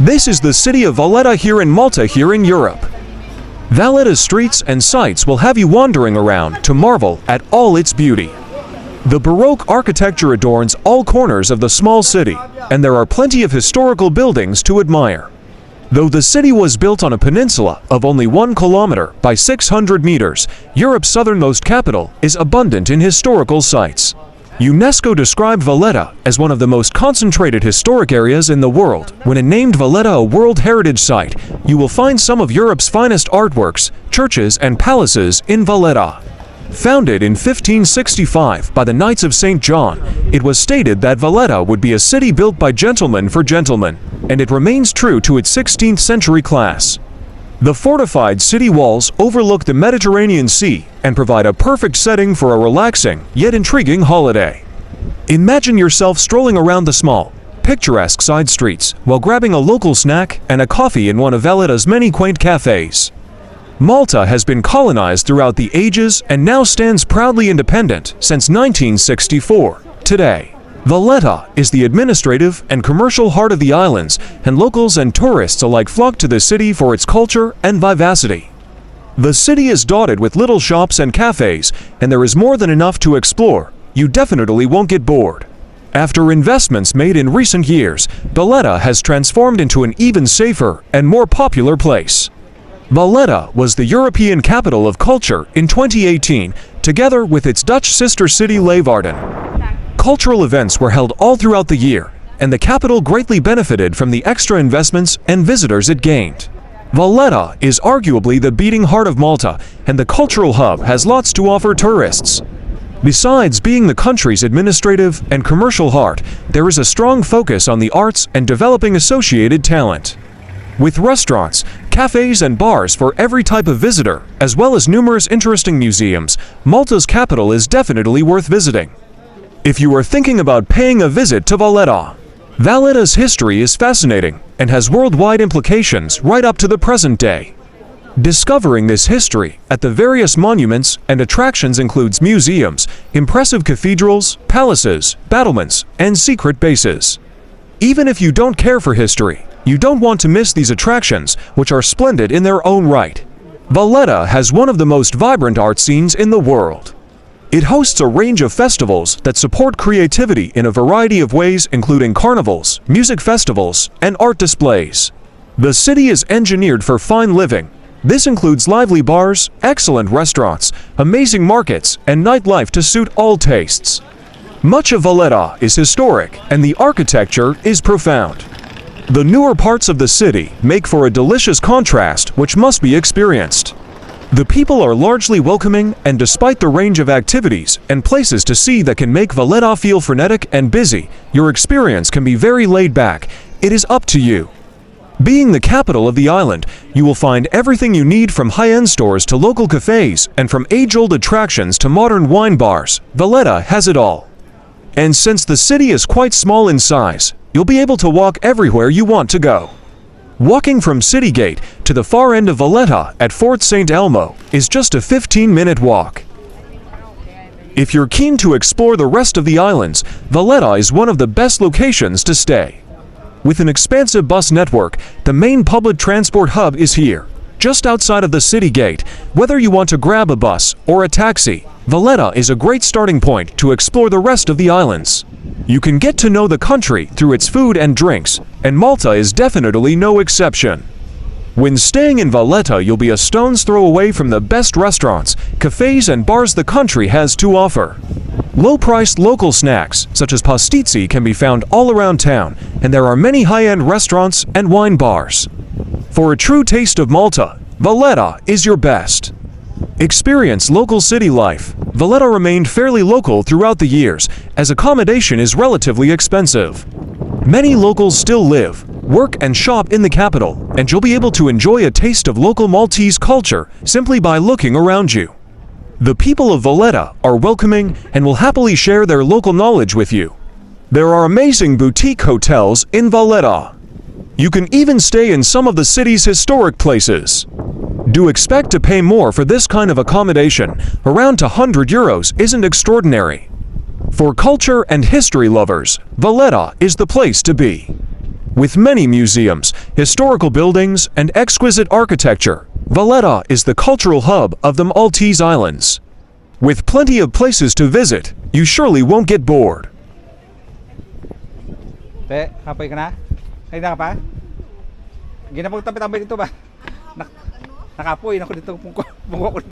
This is the city of Valletta here in Malta here in Europe. Valletta's streets and sights will have you wandering around to marvel at all its beauty. The Baroque architecture adorns all corners of the small city, and there are plenty of historical buildings to admire. Though the city was built on a peninsula of only 1 kilometer by 600 meters, Europe's southernmost capital is abundant in historical sites. UNESCO described Valletta as one of the most concentrated historic areas in the world. When it named Valletta a World Heritage Site, you will find some of Europe's finest artworks, churches and palaces in Valletta. Founded in 1565 by the Knights of St. John, it was stated that Valletta would be a city built by gentlemen for gentlemen, and it remains true to its 16th century class. The fortified city walls overlook the Mediterranean Sea and provide a perfect setting for a relaxing yet intriguing holiday. Imagine yourself strolling around the small, picturesque side streets while grabbing a local snack and a coffee in one of Valletta's many quaint cafes. Malta has been colonized throughout the ages and now stands proudly independent since 1964. Today, Valletta is the administrative and commercial heart of the islands, and locals and tourists alike flock to the city for its culture and vivacity. The city is dotted with little shops and cafes, and there is more than enough to explore. You definitely won't get bored. After investments made in recent years, Valletta has transformed into an even safer and more popular place. Valletta was the European Capital of Culture in 2018, together with its Dutch sister city Leeuwarden. Cultural events were held all throughout the year, and the capital greatly benefited from the extra investments and visitors it gained. Valletta is arguably the beating heart of Malta, and the cultural hub has lots to offer tourists. Besides being the country's administrative and commercial heart, there is a strong focus on the arts and developing associated talent. With restaurants, cafes and bars for every type of visitor, as well as numerous interesting museums, Malta's capital is definitely worth visiting. If you are thinking about paying a visit to Valletta, Valletta's history is fascinating and has worldwide implications right up to the present day. Discovering this history at the various monuments and attractions includes museums, impressive cathedrals, palaces, battlements, and secret bases. Even if you don't care for history, you don't want to miss these attractions, which are splendid in their own right. Valletta has one of the most vibrant art scenes in the world. It hosts a range of festivals that support creativity in a variety of ways, including carnivals, music festivals, and art displays. The city is engineered for fine living. This includes lively bars, excellent restaurants, amazing markets, and nightlife to suit all tastes. Much of Valletta is historic, and the architecture is profound. The newer parts of the city make for a delicious contrast which must be experienced. The people are largely welcoming, and despite the range of activities and places to see that can make Valletta feel frenetic and busy, your experience can be very laid back. It is up to you. Being the capital of the island, you will find everything you need from high-end stores to local cafes, and from age-old attractions to modern wine bars. Valletta has it all. And since the city is quite small in size, you'll be able to walk everywhere you want to go. Walking from City Gate to the far end of Valletta at Fort St. Elmo is just a 15-minute walk. If you're keen to explore the rest of the islands, Valletta is one of the best locations to stay. With an expansive bus network, the main public transport hub is here, just outside of the City Gate. Whether you want to grab a bus or a taxi, Valletta is a great starting point to explore the rest of the islands. You can get to know the country through its food and drinks, and Malta is definitely no exception. When staying in Valletta, you'll be a stone's throw away from the best restaurants, cafes, and bars the country has to offer. Low-priced local snacks, such as pastizi, can be found all around town, and there are many high-end restaurants and wine bars. For a true taste of Malta, Valletta is your best. Experience local city life. Valletta remained fairly local throughout the years, as accommodation is relatively expensive. Many locals still live, work, and shop in the capital, and you'll be able to enjoy a taste of local Maltese culture simply by looking around you. The people of Valletta are welcoming and will happily share their local knowledge with you. There are amazing boutique hotels in Valletta. You can even stay in some of the city's historic places. Do expect to pay more for this kind of accommodation. Around €100 isn't extraordinary. For culture and history lovers, Valletta is the place to be. With many museums, historical buildings, and exquisite architecture, Valletta is the cultural hub of the Maltese Islands. With plenty of places to visit, you surely won't get bored. Te, hapay ka na? Ay na ka pa? Ginapag tabi-tabi dito ba? Nakapoy na ko dito. Bungo ko